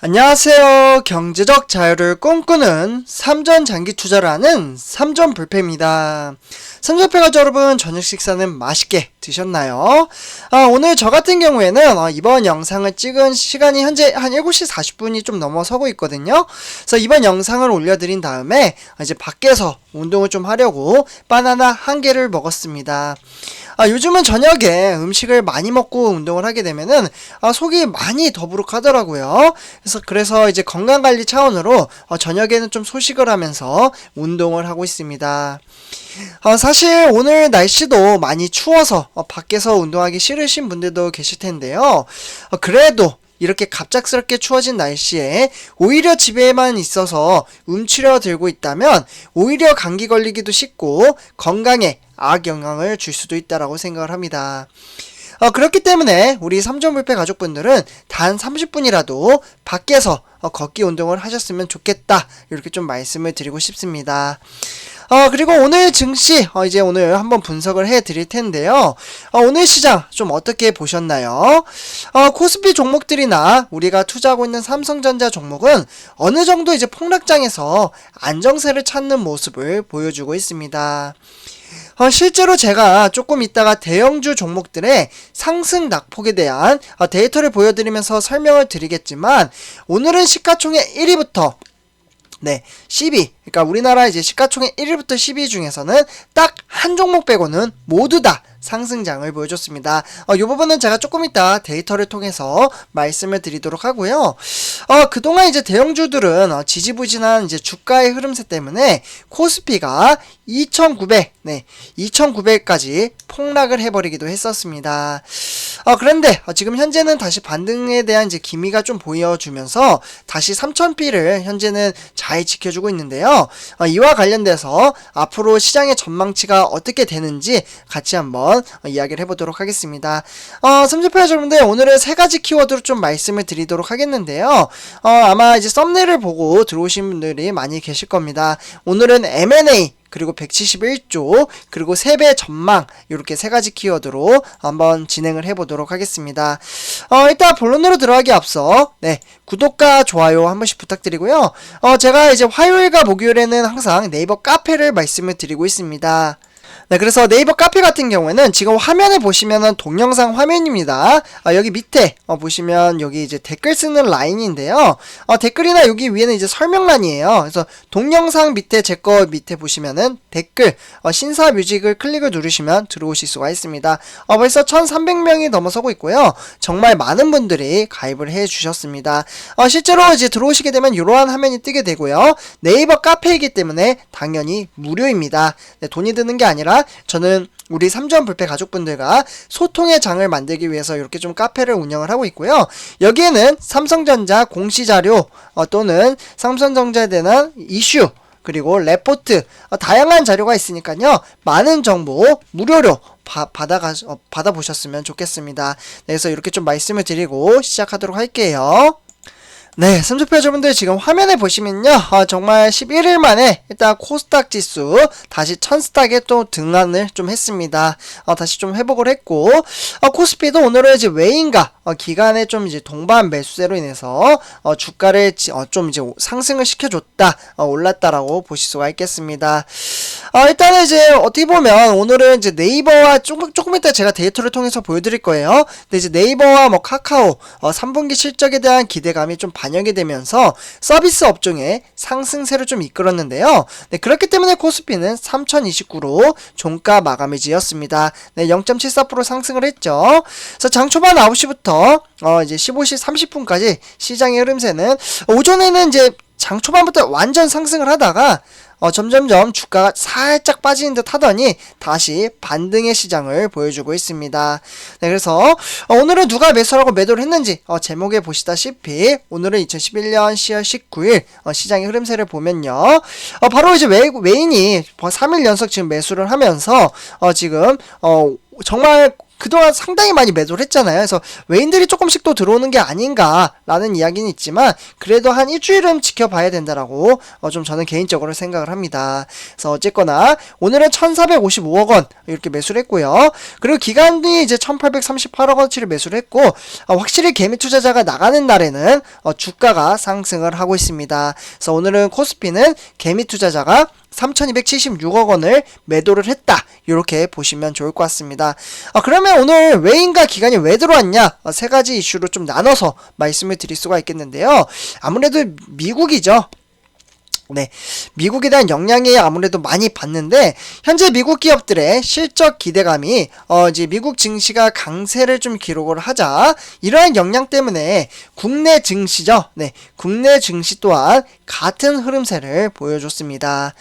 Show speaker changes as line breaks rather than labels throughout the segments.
안녕하세요. 경제적 자유를 꿈꾸는 삼전 장기 투자를 하는 삼전 불패입니다. 삼전패 가족 여러분, 저녁 식사는 맛있게 드셨나요? 오늘 저 같은 경우에는 이번 영상을 찍은 시간이 현재 한 7시 40분이 좀 넘어서고 있거든요. 그래서 이번 영상을 올려드린 다음에 이제 밖에서 운동을 좀 하려고 바나나 한 개를 먹었습니다. 요즘은 저녁에 음식을 많이 먹고 운동을 하게 되면은 속이 많이 더부룩하더라고요. 그래서 이제 건강관리 차원으로 저녁에는 좀 소식을 하면서 운동을 하고 있습니다. 사실 오늘 날씨도 많이 추워서 밖에서 운동하기 싫으신 분들도 계실 텐데요. 그래도 이렇게 갑작스럽게 추워진 날씨에 오히려 집에만 있어서 움츠려 들고 있다면 오히려 감기 걸리기도 쉽고 건강에 악영향을 줄 수도 있다라고 생각을 합니다. 그렇기 때문에 우리 삼전불패 가족분들은 단 30분이라도 밖에서 걷기 운동을 하셨으면 좋겠다, 이렇게 좀 말씀을 드리고 싶습니다. 그리고 오늘 증시 이제 오늘 한번 분석을 해 드릴 텐데요. 오늘 시장 좀 어떻게 보셨나요? 코스피 종목들이나 우리가 투자하고 있는 삼성전자 종목은 어느 정도 이제 폭락장에서 안정세를 찾는 모습을 보여주고 있습니다. 실제로 제가 조금 있다가 대형주 종목들의 상승 낙폭에 대한 데이터를 보여드리면서 설명을 드리겠지만, 오늘은 시가총액 1위부터 10위, 그러니까 우리나라 이제 시가총액 1위부터 10위 중에서는 딱 한 종목 빼고는 모두 다 상승장을 보여줬습니다. 이 부분은 제가 조금 이따 데이터를 통해서 말씀을 드리도록 하고요. 그동안 이제 대형주들은 지지부진한 이제 주가의 흐름세 때문에 코스피가 2,900까지 폭락을 해버리기도 했었습니다. 그런데 지금 현재는 다시 반등에 대한 이제 기미가 좀 보여주면서 다시 3,000피를 현재는 잘 지켜주고 있는데요. 이와 관련돼서 앞으로 시장의 전망치가 어떻게 되는지 같이 한번 이야기를 해보도록 하겠습니다. 삼전패 여러분들, 오늘은 세 가지 키워드로 좀 말씀을 드리도록 하겠는데요. 아마 이제 썸네일을 보고 들어오신 분들이 많이 계실 겁니다. 오늘은 M&A, 그리고 171조, 그리고 3배 전망, 이렇게 세 가지 키워드로 한번 진행을 해보도록 하겠습니다. 일단 본론으로 들어가기 앞서 구독과 좋아요 한 번씩 부탁드리고요. 제가 이제 화요일과 목요일에는 항상 네이버 카페를 말씀을 드리고 있습니다. 그래서 네이버 카페 같은 경우에는 지금 화면에 보시면은 동영상 화면입니다. 여기 밑에 보시면 여기 이제 댓글 쓰는 라인인데요. 댓글이나 여기 위에는 이제 설명란이에요. 그래서 동영상 밑에 제 거 밑에 보시면은 댓글 신사뮤직을 클릭을 누르시면 들어오실 수가 있습니다. 벌써 1,300명이 넘어서고 있고요. 정말 많은 분들이 가입을 해 주셨습니다. 실제로 이제 들어오시게 되면 이러한 화면이 뜨게 되고요. 네이버 카페이기 때문에 당연히 무료입니다. 돈이 드는 게 아니라 저는 우리 삼전불패 가족분들과 소통의 장을 만들기 위해서 이렇게 좀 카페를 운영을 하고 있고요. 여기에는 삼성전자 공시자료 또는 삼성전자에 대한 이슈, 그리고 레포트, 다양한 자료가 있으니까요. 많은 정보 무료로 받아보셨으면 좋겠습니다. 그래서 이렇게 좀 말씀을 드리고 시작하도록 할게요. 삼전패 여러분들, 지금 화면에 보시면요, 정말 11일 만에 일단 코스닥 지수 다시 1000스닥에 또 등한을 좀 했습니다. 다시 좀 회복을 했고, 코스피도 오늘은 이제 외인과 기간에 좀 이제 동반 매수세로 인해서 주가를 좀 이제 상승을 시켜줬다, 올랐다라고 보실 수가 있겠습니다. 일단은 이제 어떻게 보면 오늘은 이제 네이버와 조금 이따 제가 데이터를 통해서 보여드릴 거예요. 근데 이제 네이버와 카카오 3분기 실적에 대한 기대감이 좀 반영이 되면서 서비스 업종의 상승세를 좀 이끌었는데요. 그렇기 때문에 코스피는 3029로 종가 마감이 지었습니다. 0.74% 상승을 했죠. 그래서 장 초반 9시부터 이제 15시 30분까지 시장의 흐름세는, 오전에는 이제 장 초반부터 완전 상승을 하다가 점점점 주가가 살짝 빠지는 듯 하더니 다시 반등의 시장을 보여주고 있습니다. 그래서 오늘은 누가 매수하고 매도를 했는지 제목에 보시다시피 오늘은 2011년 10월 19일 시장의 흐름세를 보면요, 바로 이제 외인이 3일 연속 지금 매수를 하면서 지금 정말 그동안 상당히 많이 매도를 했잖아요. 그래서 외인들이 조금씩 또 들어오는 게 아닌가라는 이야기는 있지만, 그래도 한 일주일은 지켜봐야 된다라고 좀 저는 개인적으로 생각을 생각을 합니다. 그래서 어쨌거나 오늘은 1455억 원 이렇게 매수를 했고요. 그리고 기간이 이제 1838억 원치를 매수를 했고 확실히 개미 투자자가 나가는 날에는 주가가 상승을 하고 있습니다. 그래서 오늘은 코스피는 개미 투자자가 3276억 원을 매도를 했다. 이렇게 보시면 좋을 것 같습니다. 그러면 오늘 외인과 기관이 왜 들어왔냐? 세 가지 이슈로 좀 나눠서 말씀을 드릴 수가 있겠는데요. 아무래도 미국이죠. 네, 미국에 대한 영향이 아무래도 많이 받는데 현재 미국 기업들의 실적 기대감이 이제 미국 증시가 강세를 좀 기록을 하자 이러한 영향 때문에 국내 증시죠. 네, 국내 증시 또한 같은 흐름세를 보여줬습니다.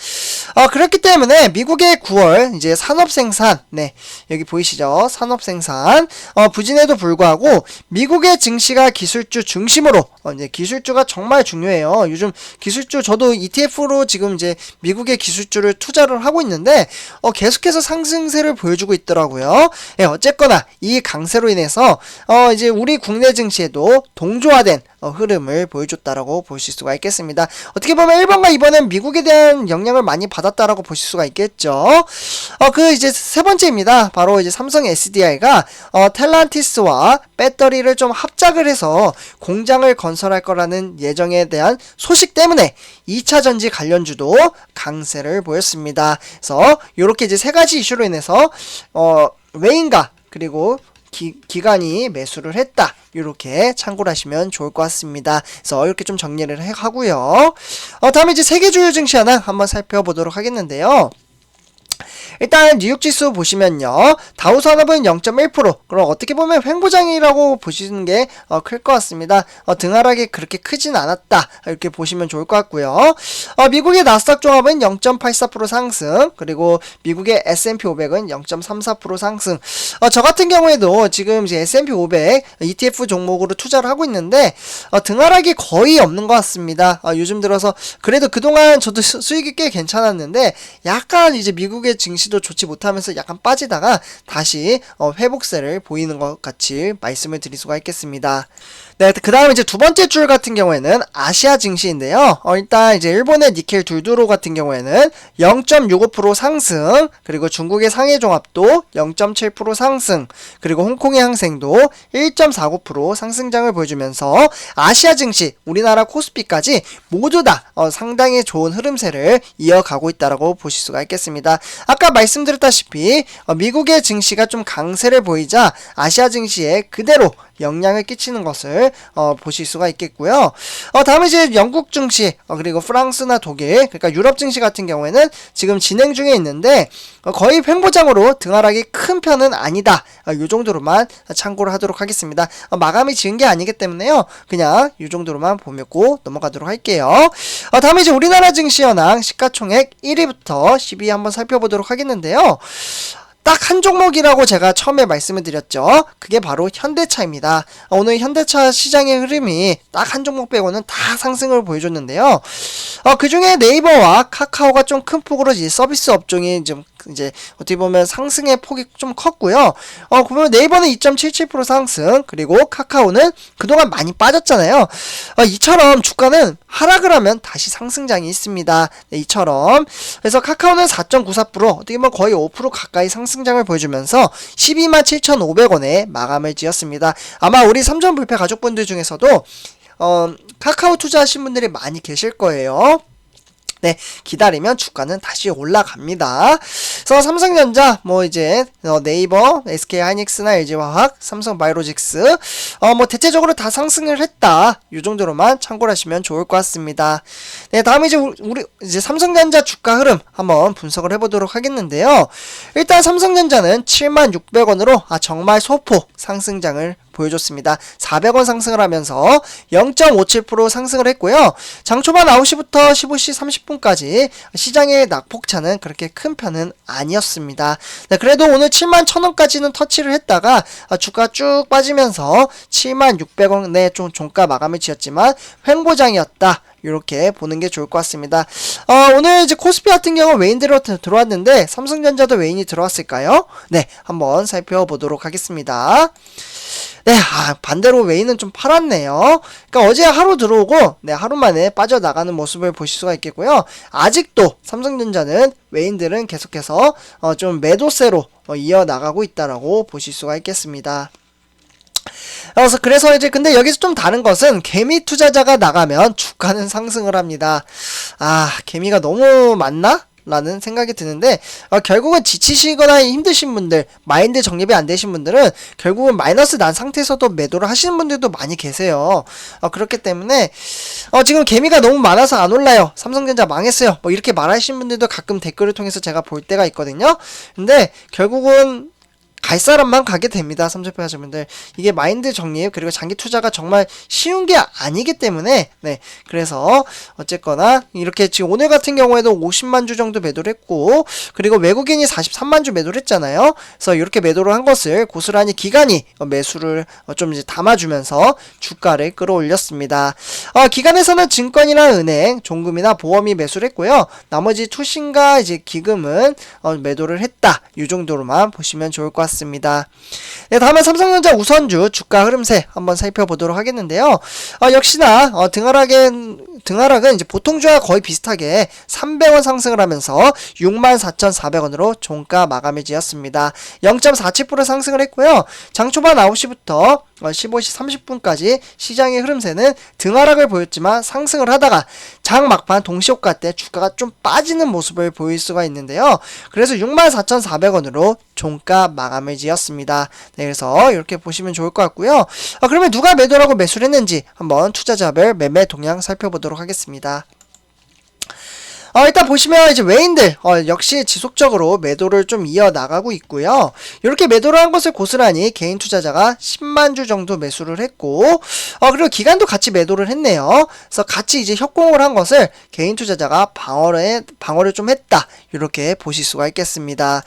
그렇기 때문에 미국의 9월 이제 산업 생산, 네, 여기 보이시죠? 산업 생산 부진에도 불구하고 미국의 증시가 기술주 중심으로 이제 기술주가 정말 중요해요. 요즘 기술주 저도 ETF로 지금 이제 미국의 기술주를 투자를 하고 있는데 계속해서 상승세를 보여주고 있더라고요. 예, 어쨌거나 이 강세로 인해서 이제 우리 국내 증시에도 동조화된 흐름을 보여줬다라고 보실 수가 있겠습니다. 어떻게 보면 1번과 2번은 미국에 대한 영향을 많이 받았다라고 보실 수가 있겠죠. 그 이제 세 번째입니다. 바로 이제 삼성 SDI가 텔란티스와 배터리를 좀 합작을 해서 공장을 건설할 거라는 예정에 대한 소식 때문에 2차 전지 관련주도 강세를 보였습니다. 그래서 이렇게 이제 세 가지 이슈로 인해서 외인가 그리고 기관이 매수를 했다. 이렇게 참고를 하시면 좋을 것 같습니다. 그래서 이렇게 좀 정리를 하고요. 다음에 이제 세계 주요 증시 하나 한번 살펴보도록 하겠는데요. 일단 뉴욕 지수 보시면요. 다우산업은 0.1%. 그럼 어떻게 보면 횡보장이라고 보시는 게 클 것 같습니다. 등하락이 그렇게 크진 않았다. 이렇게 보시면 좋을 것 같고요. 미국의 나스닥 종합은 0.84% 상승. 그리고 미국의 S&P 500은 0.34% 상승. 저 같은 경우에도 지금 이제 S&P 500 ETF 종목으로 투자를 하고 있는데 등하락이 거의 없는 것 같습니다. 요즘 들어서 그래도 그동안 저도 수익이 꽤 괜찮았는데 약간 이제 미국의 증시도 좋지 못하면서 약간 빠지다가 다시 회복세를 보이는 것 같이 말씀을 드릴 수가 있겠습니다. 네, 그 다음에 이제 두 번째 줄 같은 경우에는 아시아 증시인데요. 일단 이제 일본의 니켈 둘두로 같은 경우에는 0.65% 상승, 그리고 중국의 상해종합도 0.7% 상승, 그리고 홍콩의 항생도 1.49% 상승장을 보여주면서 아시아 증시, 우리나라 코스피까지 모두 다 상당히 좋은 흐름세를 이어가고 있다라고 보실 수가 있겠습니다. 아까 말씀드렸다시피 미국의 증시가 좀 강세를 보이자 아시아 증시에 그대로 영향을 끼치는 것을 보실 수가 있겠고요. 다음에 이제 영국 증시 그리고 프랑스나 독일 그러니까 유럽 증시 같은 경우에는 지금 진행 중에 있는데 거의 횡보장으로 등하락이 큰 편은 아니다. 이 정도로만 참고를 하도록 하겠습니다. 마감이 지은 게 아니기 때문에요. 그냥 이 정도로만 보고 넘어가도록 할게요. 다음에 이제 우리나라 증시 현황 시가총액 1위부터 10위 한번 살펴보도록 하겠는데요. 딱 한 종목이라고 제가 처음에 말씀을 드렸죠. 그게 바로 현대차입니다. 오늘 현대차 시장의 흐름이 딱 한 종목 빼고는 다 상승을 보여줬는데요. 그 중에 네이버와 카카오가 좀 큰 폭으로 이제 서비스 업종이 좀 이제 어떻게 보면 상승의 폭이 좀 컸고요. 보면 네이버는 2.77% 상승, 그리고 카카오는 그동안 많이 빠졌잖아요. 이처럼 주가는 하락을 하면 다시 상승장이 있습니다. 네, 이처럼. 그래서 카카오는 4.94%, 어떻게 보면 거의 5% 가까이 상승장을 보여주면서 127,500원에 마감을 지었습니다. 아마 우리 삼전불패 가족분들 중에서도 카카오 투자하신 분들이 많이 계실 거예요. 네, 기다리면 주가는 다시 올라갑니다. 그래서 삼성전자, 이제 네이버, SK하이닉스나 LG화학, 삼성바이오로직스, 대체적으로 다 상승을 했다. 이 정도로만 참고를 하시면 좋을 것 같습니다. 네, 다음에 이제 우리 이제 삼성전자 주가 흐름 한번 분석을 해보도록 하겠는데요. 일단 삼성전자는 76,600원으로 정말 소폭 상승장을 보여줬습니다. 400원 상승을 하면서 0.57% 상승을 했고요. 장 초반 9시부터 15시 30분까지 시장의 낙폭차는 그렇게 큰 편은 아니었습니다. 네, 그래도 오늘 71,000원까지는 터치를 했다가 주가 쭉 빠지면서 76,600원에 좀 종가 마감을 지었지만 횡보장이었다. 이렇게 보는 게 좋을 것 같습니다. 오늘 이제 코스피 같은 경우 외인들로 들어왔는데 삼성전자도 외인이 들어왔을까요? 네, 한번 살펴보도록 하겠습니다. 네, 반대로 외인은 좀 팔았네요. 그러니까 어제 하루 들어오고 네, 하루 만에 빠져나가는 모습을 보실 수가 있겠고요. 아직도 삼성전자는 외인들은 계속해서 좀 매도세로 이어나가고 있다라고 보실 수가 있겠습니다. 그래서 이제 근데 여기서 좀 다른 것은 개미 투자자가 나가면 주가는 상승을 합니다. 개미가 너무 많나? 라는 생각이 드는데 결국은 지치시거나 힘드신 분들, 마인드 정립이 안 되신 분들은 결국은 마이너스 난 상태에서도 매도를 하시는 분들도 많이 계세요. 그렇기 때문에 지금 개미가 너무 많아서 안 올라요, 삼성전자 망했어요, 뭐 이렇게 말하시는 분들도 가끔 댓글을 통해서 제가 볼 때가 있거든요. 근데 결국은 갈 사람만 가게 됩니다. 삼성전자분들. 이게 마인드 정립 그리고 장기 투자가 정말 쉬운 게 아니기 때문에 네, 그래서 어쨌거나 이렇게 지금 오늘 같은 경우에도 50만 주 정도 매도를 했고 그리고 외국인이 43만 주 매도를 했잖아요. 그래서 이렇게 매도를 한 것을 고스란히 기관이 매수를 좀 이제 담아주면서 주가를 끌어올렸습니다. 기관에서는 증권이나 은행, 종금이나 보험이 매수를 했고요. 나머지 투신과 이제 기금은 매도를 했다. 이 정도로만 보시면 좋을 것 같습니다. 네, 다음은 삼성전자 우선주 주가 흐름세 한번 살펴보도록 하겠는데요. 역시나 등하락은 이제 보통주와 거의 비슷하게 300원 상승을 하면서 64,400원으로 종가 마감을 지었습니다. 0.47% 상승을 했고요. 장 초반 9시부터 15시 30분까지 시장의 흐름세는 등하락을 보였지만 상승을 하다가 장 막판 동시효과 때 주가가 좀 빠지는 모습을 보일 수가 있는데요. 그래서 64,400원으로 종가 마감을 지었습니다. 네, 그래서 이렇게 보시면 좋을 것 같고요. 그러면 누가 매도라고 매수를 했는지 한번 투자자별 매매 동향 살펴보도록 하겠습니다. 일단 보시면 이제 외인들 역시 지속적으로 매도를 좀 이어나가고 있고요. 이렇게 매도를 한 것을 고스란히 개인 투자자가 10만 주 정도 매수를 했고 그리고 기관도 같이 매도를 했네요. 그래서 같이 이제 협공을 한 것을 개인 투자자가 방어를 좀 했다. 이렇게 보실 수가 있겠습니다.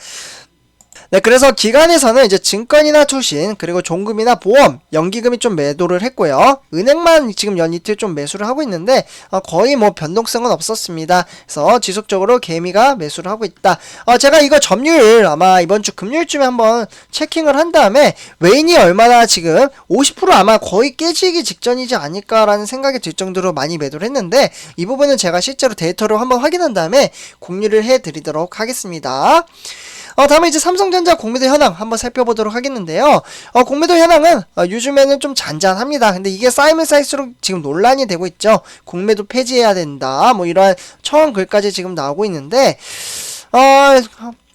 네, 그래서 기관에서는 이제 증권이나 투신, 그리고 종금이나 보험, 연기금이 좀 매도를 했고요. 은행만 지금 연이틀 좀 매수를 하고 있는데 거의 뭐 변동성은 없었습니다. 그래서 지속적으로 개미가 매수를 하고 있다. 제가 이거 점유율 아마 이번 주 금요일쯤에 한번 체킹을 한 다음에 외인이 얼마나 지금 50% 아마 거의 깨지기 직전이지 않을까라는 생각이 들 정도로 많이 매도를 했는데 이 부분은 제가 실제로 데이터로 한번 확인한 다음에 공유를 해드리도록 하겠습니다. 다음에 이제 삼성전자 공매도 현황 한번 살펴보도록 하겠는데요. 공매도 현황은 요즘에는 좀 잔잔합니다. 근데 이게 쌓이면 쌓일수록 지금 논란이 되고 있죠. 공매도 폐지해야 된다. 뭐 이러한 청원 글까지 지금 나오고 있는데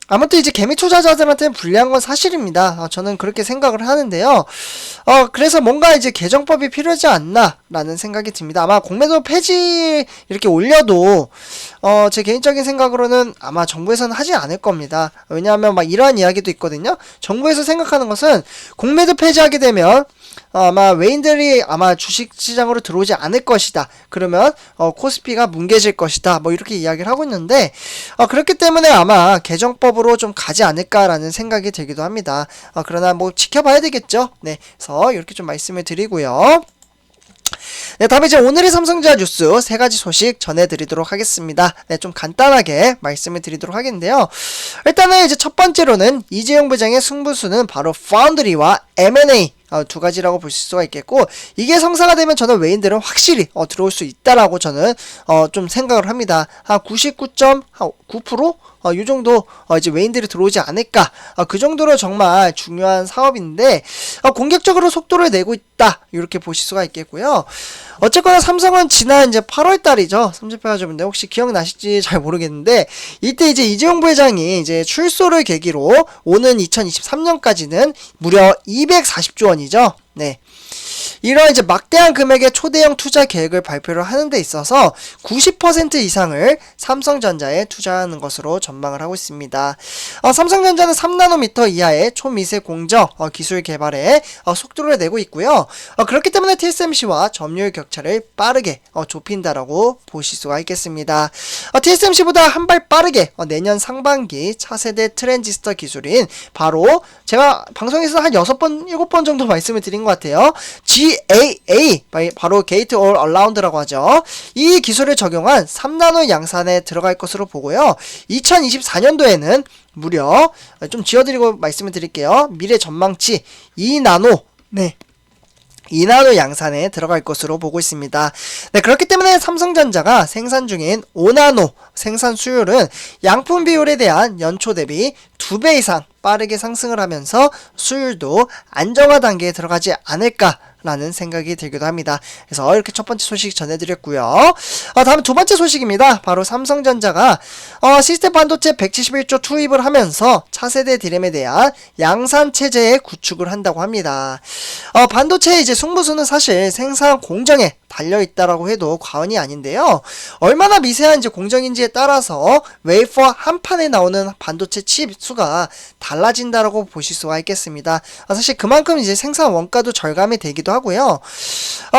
아무튼 이제 개미 투자자들한테는 불리한 건 사실입니다. 저는 그렇게 생각을 하는데요. 그래서 뭔가 이제 개정법이 필요하지 않나 라는 생각이 듭니다. 아마 공매도 폐지 이렇게 올려도 제 개인적인 생각으로는 아마 정부에서는 하지 않을 겁니다. 왜냐하면 막 이러한 이야기도 있거든요. 정부에서 생각하는 것은 공매도 폐지하게 되면 아마 외인들이 아마 주식시장으로 들어오지 않을 것이다. 그러면 코스피가 뭉개질 것이다. 뭐 이렇게 이야기를 하고 있는데 그렇기 때문에 아마 개정법으로 좀 가지 않을까라는 생각이 들기도 합니다. 그러나 뭐 지켜봐야 되겠죠. 네, 그래서 이렇게 좀 말씀을 드리고요. 네, 다음에 이제 오늘의 삼성전자 뉴스 세 가지 소식 전해드리도록 하겠습니다. 네, 좀 간단하게 말씀을 드리도록 하겠는데요. 일단은 이제 첫 번째로는 이재용 부장의 승부수는 바로 파운드리와 M&A 두 가지라고 볼 수가 있겠고, 이게 성사가 되면 저는 외인들은 확실히 들어올 수 있다라고 저는 좀 생각을 합니다. 한 99.9%? 이 정도 이제 외인들이 들어오지 않을까. 그 정도로 정말 중요한 사업인데 공격적으로 속도를 내고 있다. 이렇게 보실 수가 있겠고요. 어쨌거나 삼성은 지난 이제 8월 달이죠. 삼성전자분들 혹시 기억나실지 잘 모르겠는데 이때 이제 이재용 부회장이 이제 출소를 계기로 오는 2023년까지는 무려 240조 원이죠. 네. 이런 이제 막대한 금액의 초대형 투자 계획을 발표를 하는 데 있어서 90% 이상을 삼성전자에 투자하는 것으로 전망을 하고 있습니다. 삼성전자는 3나노미터 이하의 초미세 공정 기술 개발에 속도를 내고 있고요. 그렇기 때문에 TSMC와 점유율 격차를 빠르게 좁힌다라고 보실 수가 있겠습니다. TSMC보다 한 발 빠르게 내년 상반기 차세대 트랜지스터 기술인 바로 제가 방송에서 한 6번, 7번 정도 말씀을 드린 것 같아요. GAA, 바로 Gate All Around라고 하죠. 이 기술을 적용한 3나노 양산에 들어갈 것으로 보고요. 2024년도에는 무려 좀 지어드리고 말씀을 드릴게요. 미래 전망치 2나노, 네, 2나노 양산에 들어갈 것으로 보고 있습니다. 네, 그렇기 때문에 삼성전자가 생산 중인 5나노 생산 수율은 양품 비율에 대한 연초 대비 2배 이상 빠르게 상승을 하면서 수율도 안정화 단계에 들어가지 않을까라는 생각이 들기도 합니다. 그래서 이렇게 첫 번째 소식 전해드렸고요. 다음 두 번째 소식입니다. 바로 삼성전자가 시스템 반도체 171조 투입을 하면서 차세대 디램에 대한 양산 체제의 구축을 한다고 합니다. 반도체의 이제 승부수는 사실 생산 공정에 달려있다라고 해도 과언이 아닌데요. 얼마나 미세한 이제 공정인지에 따라서 웨이퍼 한 판에 나오는 반도체 칩 수가 달라진다라고 보실 수가 있겠습니다. 사실 그만큼 이제 생산 원가도 절감이 되기도 하고요.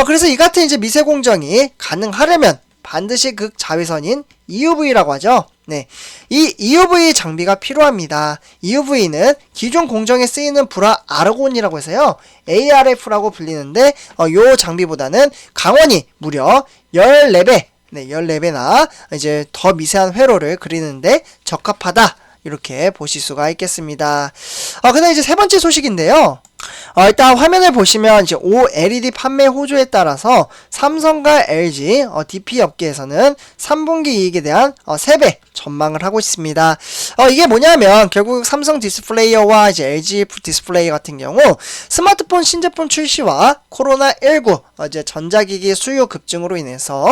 그래서 이 같은 이제 미세 공정이 가능하려면 반드시 극자외선인 EUV라고 하죠. 네, 이 EUV 장비가 필요합니다. EUV는 기존 공정에 쓰이는 불화 아르곤이라고 해서요, ARF라고 불리는데 요 장비보다는 강원이 무려 14배, 네, 14배나 이제 더 미세한 회로를 그리는데 적합하다, 이렇게 보실 수가 있겠습니다. 그다음 이제 세 번째 소식인데요. 일단 화면을 보시면 이제 OLED 판매 호조에 따라서 삼성과 LG DP 업계에서는 3분기 이익에 대한 3배 전망을 하고 있습니다. 이게 뭐냐면 결국 삼성 디스플레이어와 이제 LG 디스플레이 같은 경우 스마트폰 신제품 출시와 코로나19 이제 전자기기 수요 급증으로 인해서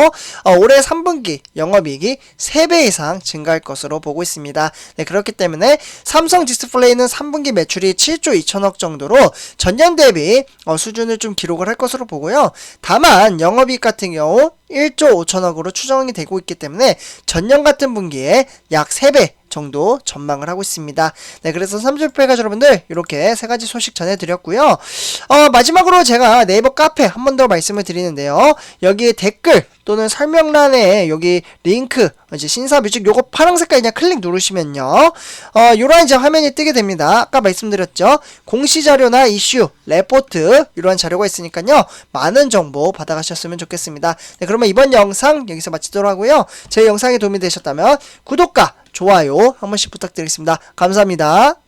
올해 3분기 영업이익이 3배 이상 증가할 것으로 보고 있습니다. 네, 그렇기 때문에 삼성 디스플레이는 3분기 매출이 7조 2천억 정도로 전년 대비 수준을 좀 기록을 할 것으로 보고요. 다만 영업이익 같은 경우 1조 5천억으로 추정이 되고 있기 때문에 전년 같은 분기에 약 3배 정도 전망을 하고 있습니다. 네, 그래서 삼성페이가 여러분들 이렇게 세 가지 소식 전해드렸고요. 마지막으로 제가 네이버 카페 한 번 더 말씀을 드리는데요. 여기 댓글 또는 설명란에 여기 링크 이제 신사뮤직 요거 파란 색깔 그냥 클릭 누르시면요. 요런 이제 화면이 뜨게 됩니다. 아까 말씀드렸죠. 공시 자료나 이슈, 레포트 이러한 자료가 있으니까요. 많은 정보 받아가셨으면 좋겠습니다. 네, 그러면 이번 영상 여기서 마치도록 하고요. 제 영상이 도움이 되셨다면 구독과 좋아요 한 번씩 부탁드리겠습니다. 감사합니다.